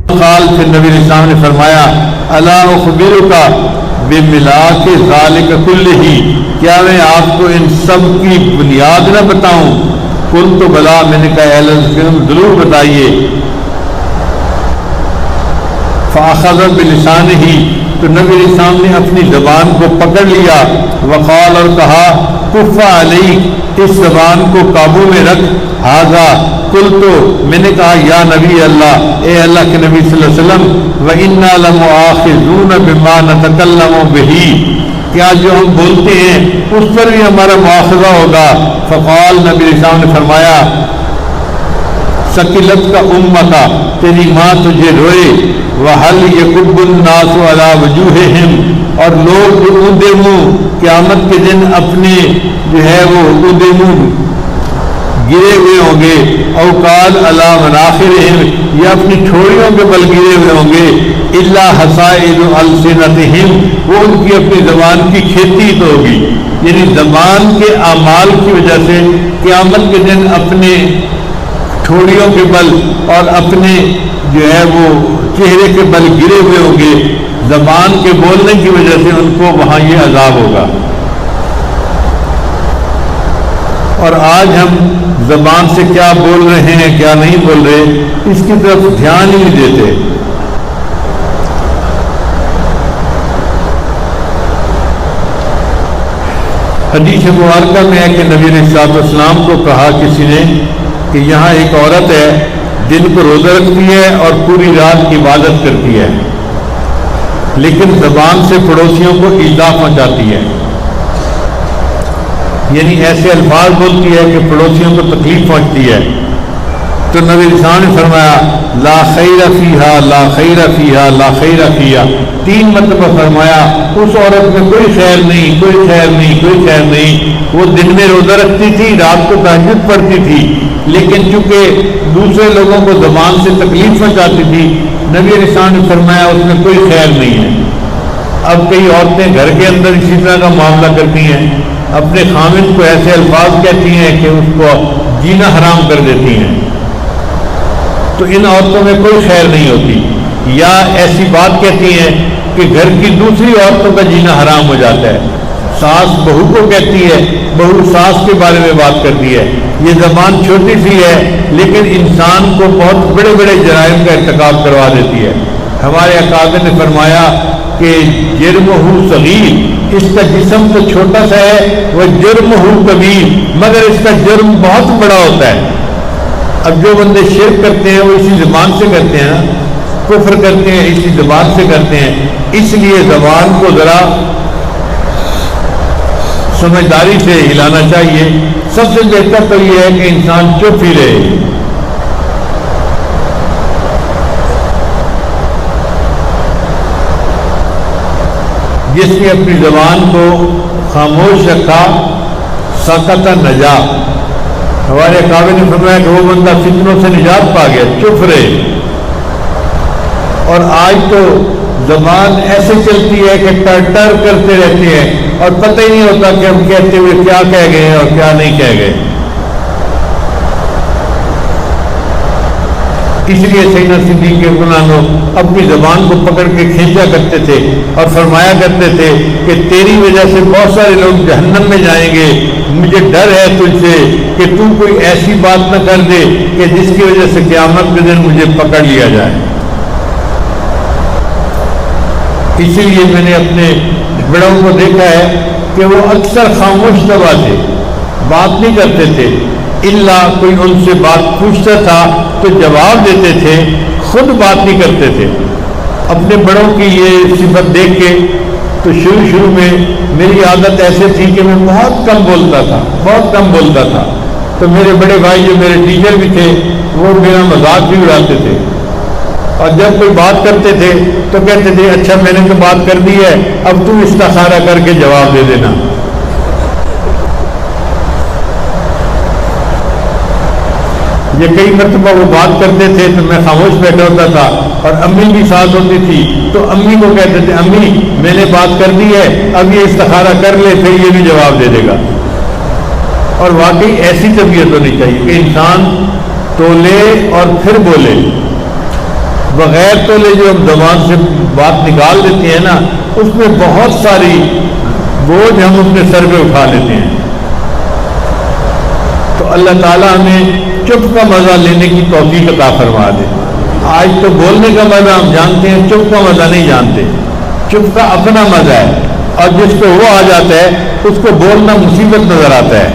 قال پھر نبی علیہ السلام نے فرمایا الا اخبرک بملاک ذالک کلہ، کیا میں آپ کو ان سب کی بنیاد نہ بتاؤں؟ قلت بلا، میں نے کہا ضرور بتائیے۔ فاخذ بلسانہ، تو نبی علیہ السلام نے اپنی زبان کو پکڑ لیا، وقال، اور کہا کف علیک، اس زبان کو قابو میں رکھ، ھذا، قلت، میں نے کہا یا نبی اللہ، اے اللہ کے نبی صلی اللہ علیہ وسلم، وَإِنَّا لَمُؤَاخِذُونَ بِمَا نَتَكَلَّمُ بِهِ، کیا جو ہم بولتے ہیں اس پر بھی ہمارا مواخذہ ہوگا؟ فقال، نبی علیہ السلام نے فرمایا ثقلت کا امتا، تیری ماں تجھے روئے، وَهَلْ يَكُبُّ النَّاسُ عَلَى وُجُوهِهِمْ، اور لوگ جو اودے منہ قیامت کے دن اپنے جو ہے وہ اودے منہ گرے ہوئے ہوں گے، او قال علی مناخرہم، یا اپنی ٹھوڑیوں کے بل گرے ہوئے ہوں گے، الا حصائد السنتہم، وہ ان کی اپنی زبان کی کھیتی تو ہوگی، یعنی زبان کے اعمال کی وجہ سے قیامت کے دن اپنے ٹھوڑیوں کے بل اور اپنے جو ہے وہ چہرے کے بل گرے ہوئے ہوں گے، زبان کے بولنے کی وجہ سے ان کو وہاں یہ عذاب ہوگا۔ اور آج ہم زبان سے کیا بول رہے ہیں کیا نہیں بول رہے اس کی طرف دھیان ہی نہیں دیتے۔ حدیث مبارکہ میں ہے کہ نبی علیہ السلام کو کہا کسی نے کہ یہاں ایک عورت ہے، دن کو روزہ رکھتی ہے اور پوری رات عبادت کرتی ہے، لیکن زبان سے پڑوسیوں کو ایذا پہنچاتی ہے، یعنی ایسے الفاظ بولتی ہے کہ پڑوسیوں کو تکلیف پہنچتی ہے۔ تو نبی علیہ السلام نے فرمایا لا خیر فیہا، لا خیر فیہا، لا خیر فیہا، 3 مرتبہ فرمایا اس عورت میں کوئی خیر نہیں، کوئی خیر نہیں، کوئی خیر نہیں۔ وہ دن میں روزہ رکھتی تھی، رات کو تہجد پڑھتی تھی، لیکن چونکہ دوسرے لوگوں کو زبان سے تکلیف پہنچاتی تھی، نبی علیہ السلام نے فرمایا اس میں کوئی خیر نہیں ہے۔ اب کئی عورتیں گھر کے اندر اسی طرح کا معاملہ کرتی ہیں، اپنے خامن کو ایسے الفاظ کہتی ہیں کہ اس کو جینا حرام کر دیتی ہیں، تو ان عورتوں میں کوئی خیر نہیں ہوتی۔ یا ایسی بات کہتی ہیں کہ گھر کی دوسری عورتوں کا جینا حرام ہو جاتا ہے، ساس بہو کو کہتی ہے، بہو ساس کے بارے میں بات کرتی ہے۔ یہ زبان چھوٹی سی ہے لیکن انسان کو بہت بڑے بڑے جرائم کا ارتکاب کروا دیتی ہے۔ ہمارے اکابر نے فرمایا کہ جرمہ صغیر، اس کا جسم تو چھوٹا سا ہے، وہ جرمہ کبیر، مگر اس کا جرم بہت بڑا ہوتا ہے۔ اب جو بندے شرک کرتے ہیں وہ اسی زبان سے کرتے ہیں، کفر کرتے ہیں اسی زبان سے کرتے ہیں، اس لیے زبان کو ذرا سمجھداری سے ہلانا چاہیے۔ سب سے بہتر تو یہ ہے کہ انسان چپ ہی رہے۔ جس نے اپنی زبان کو خاموش رکھا سقط نجا، ہمارے اکابر نے فرمایا کہ وہ بندہ فتنوں سے نجات پا گیا، چپ رہے۔ اور آج تو زبان ایسے چلتی ہے کہ ٹر ٹر کرتے رہتے ہیں اور پتہ ہی نہیں ہوتا کہ ہم کہتے ہوئے کیا کہہ گئے اور کیا نہیں کہہ گئے۔ اس لیے سیدنا صدیق عنہ اپنی زبان کو پکڑ کے کھینچا کرتے تھے اور فرمایا کرتے تھے کہ تیری وجہ سے بہت سارے لوگ جہنم میں جائیں گے، مجھے ڈر ہے تجھ سے کہ تو کوئی ایسی بات نہ کر دے کہ جس کی وجہ سے قیامت کے دن مجھے پکڑ لیا جائے۔ اسی لیے میں نے اپنے بڑوں کو دیکھا ہے کہ وہ اکثر خاموش طبع تھے، بات نہیں کرتے تھے، الا کوئی ان سے بات پوچھتا تھا تو جواب دیتے تھے، خود بات نہیں کرتے تھے۔ اپنے بڑوں کی یہ صفت دیکھ کے تو شروع میں میری عادت ایسے تھی کہ میں بہت کم بولتا تھا، تو میرے بڑے بھائی جو میرے ٹیچر بھی تھے وہ میرا مذاق بھی اڑاتے تھے، اور جب کوئی بات کرتے تھے تو کہتے تھے اچھا میں نے تو بات کر دی ہے، اب تم استخارہ کر کے جواب دے دینا۔ یہ کئی مرتبہ وہ بات کرتے تھے تو میں خاموش بیٹھا ہوتا تھا، اور امی بھی ساتھ ہوتی تھی تو امی کو کہتے تھے امی میں نے بات کر دی ہے، اب یہ استخارہ کر لے پھر یہ بھی جواب دے دے گا۔ اور واقعی ایسی طبیعت ہونی چاہیے کہ انسان تولے اور پھر بولے، بغیر تولے جو ہم زبان سے بات نکال دیتے ہیں نا، اس میں بہت ساری بوجھ ہم اپنے سر پہ اٹھا لیتے ہیں۔ تو اللہ تعالیٰ ہمیں چپ کا مزہ لینے کی توفیق عطا فرما دے۔ آج تو بولنے کا مزہ ہم جانتے ہیں، چپ کا مزہ نہیں جانتے۔ چپ کا اپنا مزہ ہے، اور جس کو وہ آ جاتا ہے اس کو بولنا مصیبت نظر آتا ہے۔